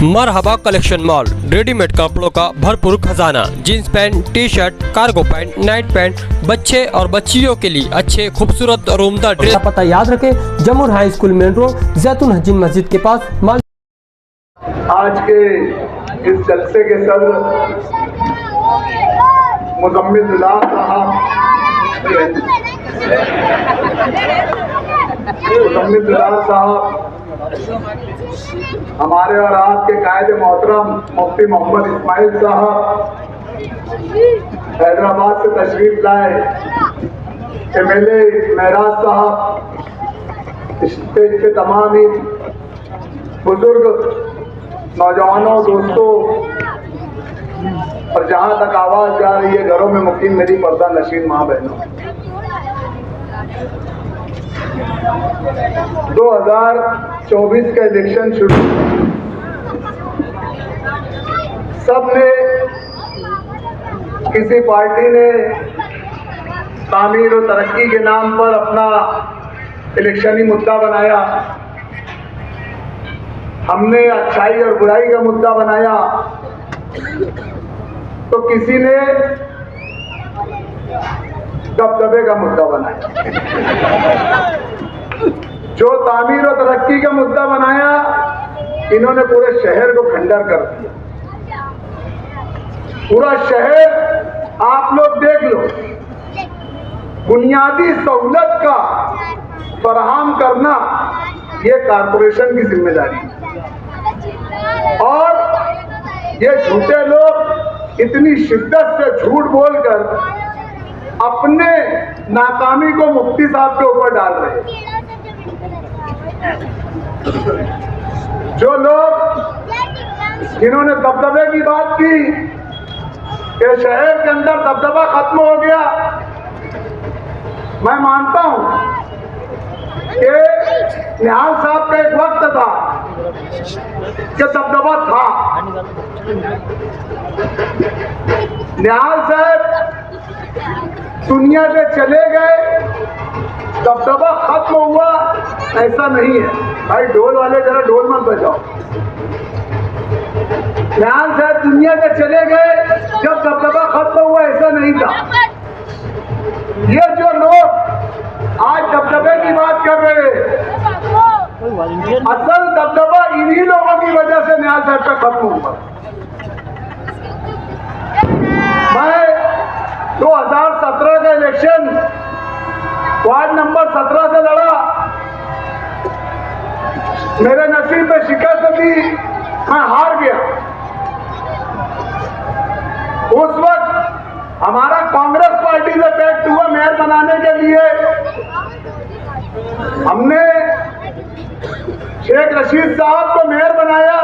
मरहबा collection mall, readymade कपड़ों का भरपूर खजाना, jeans pant, T shirt, cargo pant, night pant, बच्चे और बच्चियों के लिए अच्छे खूबसूरत और उम्दा ड्रेस। पता याद रखें, जमुर हाई स्कूल मेन रोड, जैतून हजीन मस्जिद के पास। आज के इस जलसे के सर मुजम्मिल साहब हमारे और आपके कायद मोहतरम मुफ्ती मोहम्मद इस्माइल साहब हैदराबाद से तशरीफ लाए। MLA महराज साहब, स्टेज पे तमाम ही बुजुर्ग नौजवानों, दोस्तों, और जहां तक आवाज जा रही है घरों में मुकीम मेरी पर्दा नशीन माँ बहनों, 2024 का इलेक्शन शुरू, सबने किसी पार्टी ने तामीर और तरक्की के नाम पर अपना इलेक्शनी मुद्दा बनाया, हमने अच्छाई और बुराई का मुद्दा बनाया, तो किसी ने दबदबे का मुद्दा बनाया। जो तामीर और तरक्की का मुद्दा बनाया, इन्होंने पूरे शहर को खंडर कर दिया। पूरा शहर आप लोग देख लो, बुनियादी सहूलत का फराहम करना ये कारपोरेशन की जिम्मेदारी है। और ये झूठे लोग इतनी शिद्दत से झूठ बोलकर अपने नाकामी को मुफ्ती साहब के ऊपर डाल रहे हैं। जो लोग जिन्होंने दबदबे की बात की कि शहर के अंदर दबदबा खत्म हो गया, मैं मानता हूं कि निहाल साहब का एक वक्त था कि दबदबा था। निहाल साहब दुनिया से चले गए, दबदबा खत्म हुआ, ऐसा नहीं है। भाई ढोल वाले जरा ढोल मत बजाओ। निहाल साहब दुनिया से चले गए जब दबदबा खत्म हुआ, ऐसा नहीं था। ये जो लोग आज दबदबे की बात कर रहे हैं, असल दबदबा इन्हीं लोगों की वजह से निहाल साहब का खत्म हुआ। मैं 2017 का इलेक्शन वार्ड नंबर 17 से लड़ा, मेरे नसीब में शिकस्त थी, मैं हार गया। उस वक्त हमारा कांग्रेस पार्टी से पैक्ट हुआ मेयर बनाने के लिए। हमने शेख रशीद साहब को मेयर बनाया,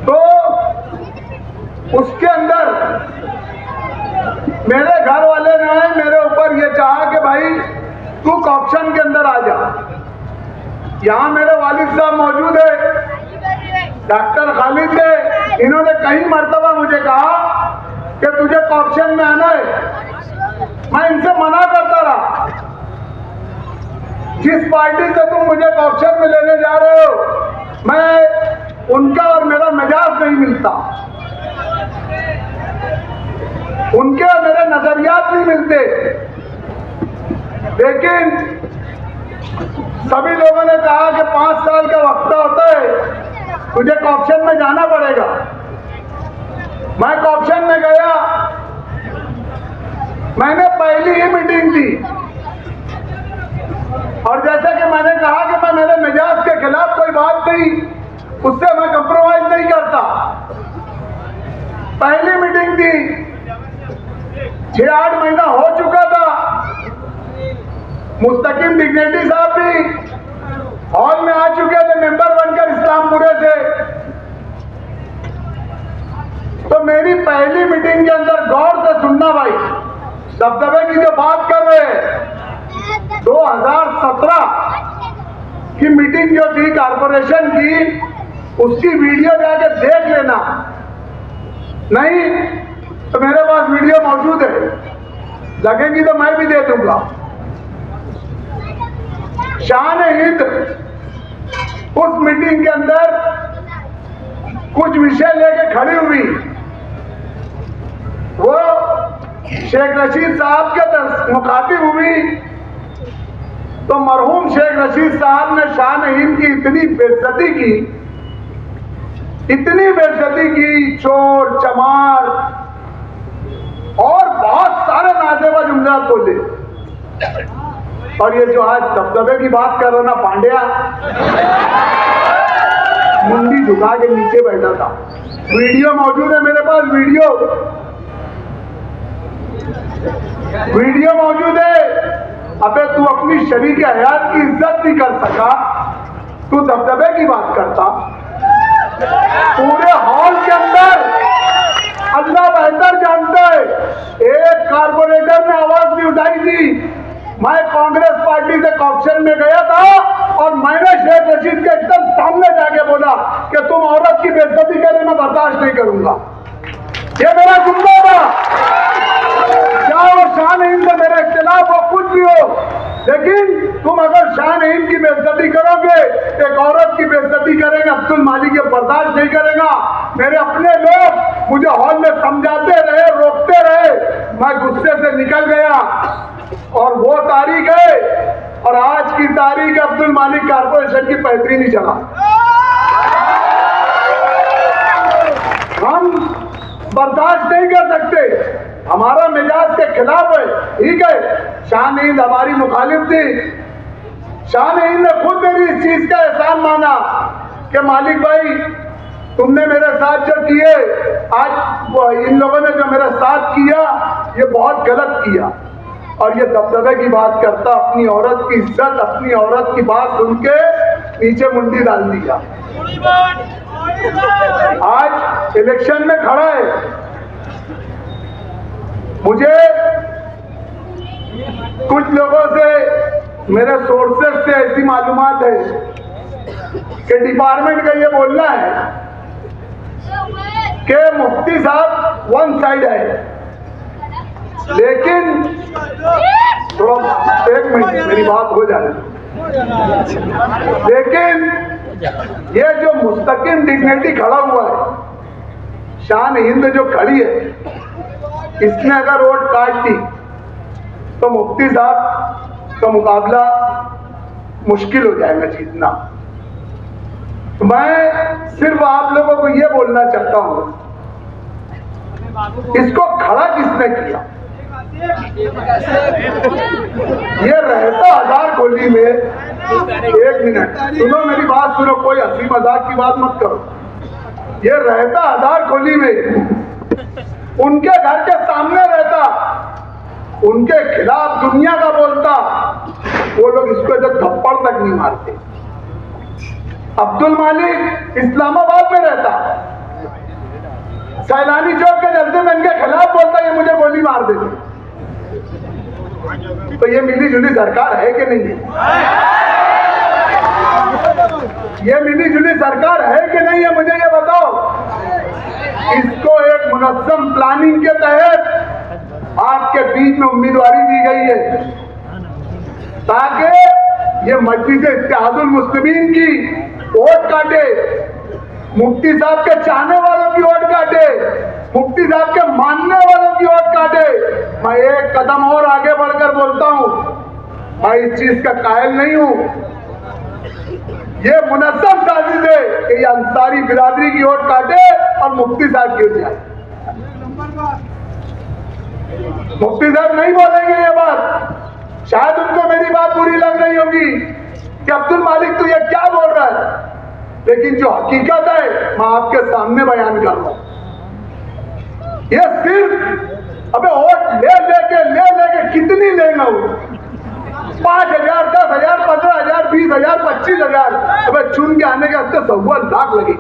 तो उसके अंदर मेरे घर वाले ने मेरे ऊपर ये चाहा कि भाई तू ऑप्शन के अंदर आ जा। यहाँ मेरे वालिद साहब मौजूद है, डॉक्टर खालिद ने, इन्होंने कई मर्तबा मुझे कहा कि तुझे ऑप्शन में आना है। मैं इनसे मना करता रहा, जिस पार्टी से तुम मुझे ऑप्शन में लेने जा रहे हो, मैं उनका और मेरा मिजाज नहीं मिलता, उनके और मेरे नजरियात नहीं मिलते। लेकिन सभी लोगों ने कहा कि 5 साल का वक्त होता है, तुझे ऑप्शन में जाना पड़ेगा। मैं ऑप्शन में गया, मैंने पहली ही मीटिंग दी, और जैसा कि मैंने कहा कि मैं मेरे मिजाज के खिलाफ कोई बात नहीं, उससे मैं कंप्रोमाइज नहीं करता। पहली मीटिंग दी, 6-8 महीना हो चुका था। मुस्तकिम डिग्नेटी साहब भी हॉल में आ चुके थे मेंबर बनकर इस्लामपुरे से। तो मेरी पहली मीटिंग के अंदर गौर से सुनना भाई, दबदबे की जो बात कर रहे हैं, 2017 की मीटिंग जो थी कारपोरेशन की, उसकी वीडियो जाके देख लेना। नहीं तो मेरे पास वीडियो मौजूद है, लगेगी तो मैं भी दे दूंगा। शान हिंद उस मीटिंग के अंदर कुछ विषय लेके खड़ी हुई, वो शेख रशीद साहब के मुखातिब हुई, तो मरहूम शेख रशीद साहब ने शान हिंद की इतनी बेइज्जती की, चोर चमार और बहुत सारे नाजेबा जुमलात बोले। और ये जो आज दबदबे की बात कर रहा ना पांड्या, मुंडी झुका के नीचे बैठा था। वीडियो मौजूद है मेरे पास, वीडियो मौजूद है। अबे तू अपनी शरीक हयात की इज्जत नहीं कर सका, तू दबदबे की बात करता। पूरे हॉल के अंदर अल्लाह बेहतर जानता है, एक कारपोरेटर ने आवाज नहीं उठाई थी। मैं कांग्रेस पार्टी से कॉप्शन में गया था और मैंने शेख रशीद के एकदम सामने जाके बोला कि तुम औरत की बेइज्जती करे मैं बर्दाश्त नहीं करूंगा। ये मेरा जुम्मा था। चाहे शान हिंद मेरे खिलाफ हो, कुछ भी हो, लेकिन तुम अगर शान हिंद की बेइज्जती करोगे, एक औरत की बेइज्जती करेंगे, अब्दुल मालिक ये बर्दाश्त नहीं करेगा। मेरे अपने लोग मुझे हॉल में समझाते रहे, रोकते रहे, मैं गुस्से से निकल गया। और वो तारीख है, और आज की तारीख अब्दुल मालिक कारपोरेशन की 35वीं जगह। हम बर्दाश्त नहीं कर सकते, हमारा मिजाज के खिलाफ है। ठीक है, शान हिंद हमारी मुखालिफ थी। शान हिंद ने खुद मेरी इस चीज का एहसान माना कि मालिक भाई तुमने मेरे साथ जो किए, आज इन लोगों ने जो मेरा साथ किया ये बहुत गलत किया। और ये दबदबे की बात करता, अपनी औरत की इज्जत, अपनी औरत की बात सुन के नीचे मुंडी डाल दिया। आज इलेक्शन में खड़ा है, मुझे कुछ लोगों से, मेरे सोर्सेस से ऐसी मालूमात है कि डिपार्टमेंट का ये बोलना है कि मुफ्ती साहब वन साइड है। लेकिन एक मिनट मेरी बात हो जाए, लेकिन ये जो मुस्तकिम डिग्निटी खड़ा हुआ है, शान हिंद जो खड़ी है, इसने अगर वोट काट दी तो मुफ्ती साहब का मुकाबला मुश्किल हो जाएगा जीतना। मैं सिर्फ आप लोगों को यह बोलना चाहता हूं, इसको खड़ा किसने किया? ये रहता हजार गोली में, एक मिनट सुनो मेरी बात सुनो, कोई हंसी मजाक की बात मत करो। ये रहता हजार गोली में, उनके घर के सामने रहता, उनके खिलाफ दुनिया का बोलता, वो लोग इसको इधर थप्पड़ तक नहीं मारते। अब्दुल मालिक इस्लामाबाद में रहता, सैलानी चौक के जलसे में इनके खिलाफ बोलता, ये मुझे गोली मार देते। तो ये मिली जुली सरकार है कि नहीं है? ये मिली जुली सरकार है कि नहीं है, मुझे ये बताओ। इसको एक मुनज़्ज़म प्लानिंग के तहत आपके बीच में उम्मीदवारी दी गई है ताकि ये मजलिस इत्तेहादुल मुस्लिमीन की वोट काटे, मुफ्ती साहब के चाहने वालों की वोट काटे, मुफ्ती साहब के मानने वालों की वोट काटे। मैं एक कदम और आगे बढ़कर बोलता हूं, मैं इस चीज का कायल नहीं हूं। ये मुनज़्ज़म साजिश है कि ये अंसारी बिरादरी की वोट काटे और मुफ्ती साहब गिर जाए। मुफ्ती साहब नहीं बोलेंगे ये बात, शायद उनको मेरी बात बुरी लग रही होगी कि अब्दुल मालिक तू ये क्या बोल रहा है, लेकिन जो हकीकत है मैं आपके सामने बयान कर रहा हूं। ये सिर्फ अबे वोट ले लेके कितनी लेंगे वो? 5,000, 10,000, 15,000, 20,000, 25,000, अबे चुन के आने के हफ्ते 1.25 लाख लगे।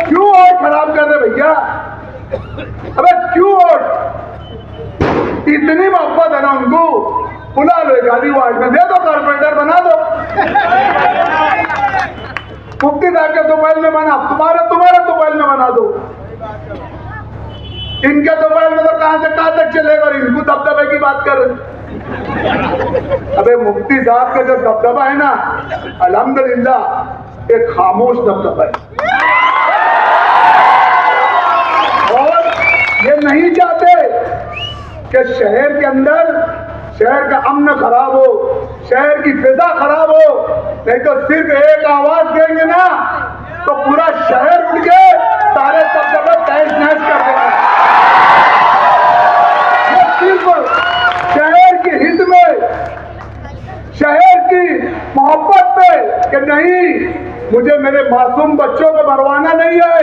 क्यों वोट खराब कर रहे भैया? अबे क्यों वोट? इतनी मोहब्बत है ना उनको, बुला लो गाली वार्ड में, दे दो, कारपोरेटर बना दो। मुफ्ती साहब के दोपहर में बना, तुम्हारे दोपहर में बना दो। इनके दोपहर में तो कहां से कहां तक चलेगा, और इनको दबदबे की बात कर अबे मुफ्ती साहब का जो दबदबा है ना, अल्हम्दुलिल्लाह एक खामोश दबदबा है। और ये नहीं चाहते कि शहर के अंदर शहर का अमन खराब हो, शहर की फिजा खराब हो, नहीं तो सिर्फ एक आवाज देंगे ना तो पूरा शहर उठ के सारे दबदबे तहस नहस कर देंगे। ये सिर्फ शहर के हित में, शहर की मोहब्बत में कि नहीं मुझे मेरे मासूम बच्चों को मरवाना नहीं है,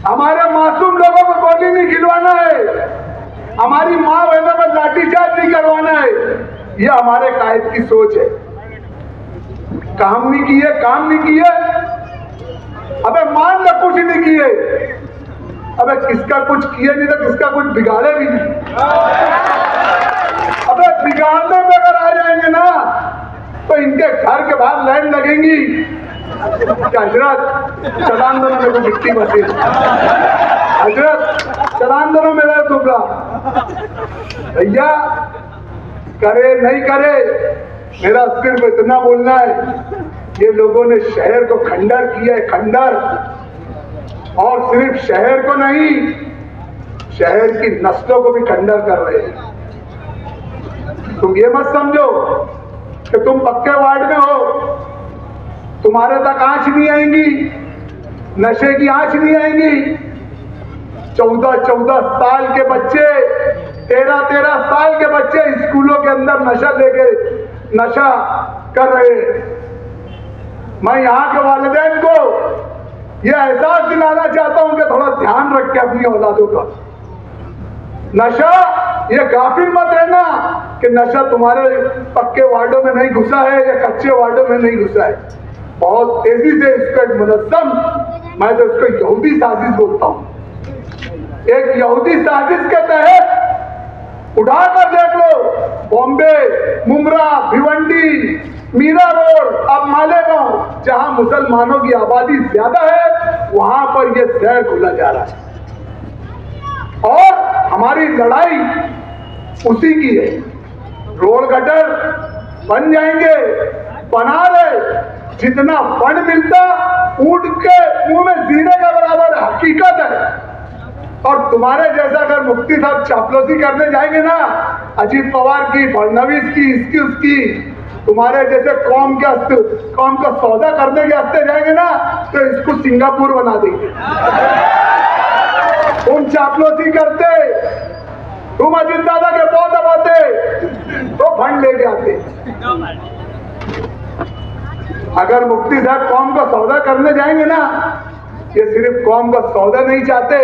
हमारे मासूम लोगों को गोली नहीं खिलवाना है, हमारी माँ बहनों पर लाठीचार्ज नहीं करवाना है। ये हमारे कायद की सोच है। काम नहीं किए, काम नहीं किए, अबे मान लो कुछ नहीं किए, अबे किसका कुछ किए नहीं तो किसका कुछ बिगाड़े भी नहीं। अबे बिगाड़ने में अगर आ जाएंगे ना तो इनके घर के बाहर लाइन लगेंगी कि हजरत चलान दोनों में को मिट्टी बची, हजरत चलान दोनों में टुकड़ा। भैया करे नहीं करे, मेरा सिर्फ इतना बोलना है, ये लोगों ने शहर को खंडर किया है, खंडर। और सिर्फ शहर को नहीं, शहर की नस्लों को भी खंडर कर रहे हैं। तुम ये मत समझो कि तुम पक्के वार्ड में हो, तुम्हारे तक आंच नहीं आएंगी, नशे की आंच नहीं आएंगी। 14-14 साल के बच्चे, 13-13 साल के बच्चे स्कूलों के अंदर नशा लेके नशा कर रहे हैं। मैं यहाँ के वालिदैन को यह एहसास दिलाना चाहता हूं कि थोड़ा ध्यान रख के अपनी औलादों का। नशा ये गाफिल मत रहना कि नशा तुम्हारे पक्के वार्डों में नहीं घुसा है या कच्चे वार्डों में नहीं घुसा है। बहुत तेजी से इसका एक मुनज़्ज़म, मैं तो इसको यहूदी साजिश बोलता हूँ, एक यहूदी साजिश के तहत उठा कर देख लो, बॉम्बे, मुमरा, भिवंडी, मीरा रोड, अब मालेगांव, जहां मुसलमानों की आबादी ज्यादा है वहां पर यह शहर खुला जा रहा है। और हमारी लड़ाई उसी की है। रोड गटर बन जाएंगे, बना रहे, जितना फंड मिलता ऊंट के मुंह में जीने का बराबर हकीकत है। और तुम्हारे जैसा अगर मुफ्ती साहब चापलूसी करने जाएंगे ना, अजीत पवार की, फडणवीस की, इसकी उसकी, तुम्हारे जैसे कौम का सौदा करने के हस्ते जाएंगे ना तो इसको सिंगापुर बना देंगे। तुम चापलूसी करते, तुम अजीत दादा के पौ दबाते तो फंड लेके आते। अगर मुफ्ती साहब कौम का सौदा करने जाएंगे ना, ये सिर्फ कौम का सौदा नहीं चाहते,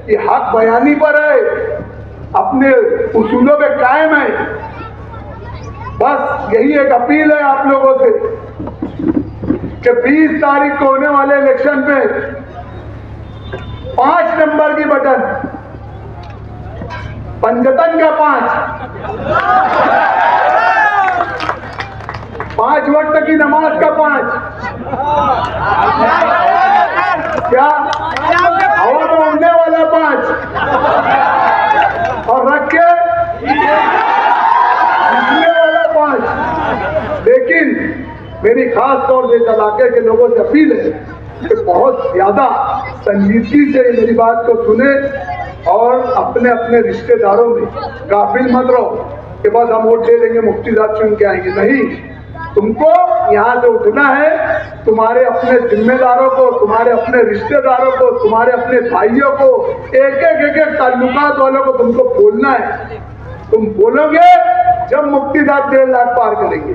ये हक बयानी पर है, अपने उसूलों पे कायम है। बस यही एक अपील है आप लोगों से कि 20 तारीख को होने वाले इलेक्शन पे 5 नंबर की बटन, पंजतन का 5 वक्त की नमाज का 5, क्या हवा में उड़ने वाला 5, और रख के जीतने वाला 5। लेकिन मेरी खास तौर से इस इलाके के लोगों से अपील है कि बहुत ज्यादा संजीदगी से मेरी बात को सुने और अपने अपने रिश्तेदारों में गाफिल मत रहो कि बस हम वोट दे देंगे, मुफ्ती साहब चुन के आएंगे। नहीं, तुमको यहाँ से उठना है, तुम्हारे अपने जिम्मेदारों को, तुम्हारे अपने रिश्तेदारों को, तुम्हारे अपने भाइयों को, एक ताल्लुकात वालों को तुमको बोलना है। तुम बोलोगे जब मुफ्ती साहब 1.5 लाख पार करेंगे।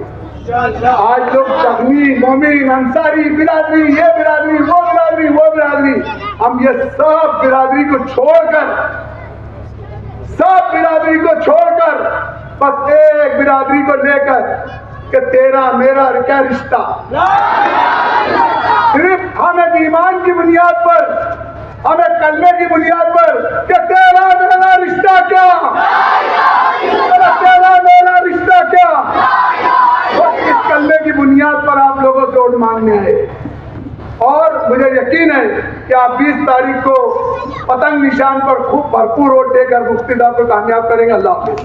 आज लोग जख्मी, मोमिन, अंसारी बिरादरी, ये बिरादरी, वो बिरादरी, वो बिरादरी, हम ये सब बिरादरी को छोड़कर, सब बिरादरी को छोड़कर बस एक बिरादरी को लेकर कि तेरा मेरा क्या रिश्ता, सिर्फ हम एक ईमान की बुनियाद पर, हम एक कलमे की बुनियाद पर कि तेरा मेरा रिश्ता क्या, तेरा मेरा रिश्ता क्या, इस कलमे की बुनियाद पर आप लोगों से वोट मांगने आए। और मुझे यकीन है कि आप 20 तारीख को पतंग निशान पर खूब भरपूर वोट देकर मुफ्ती साहब को कामयाब करेंगे। अल्लाह हाफिज़।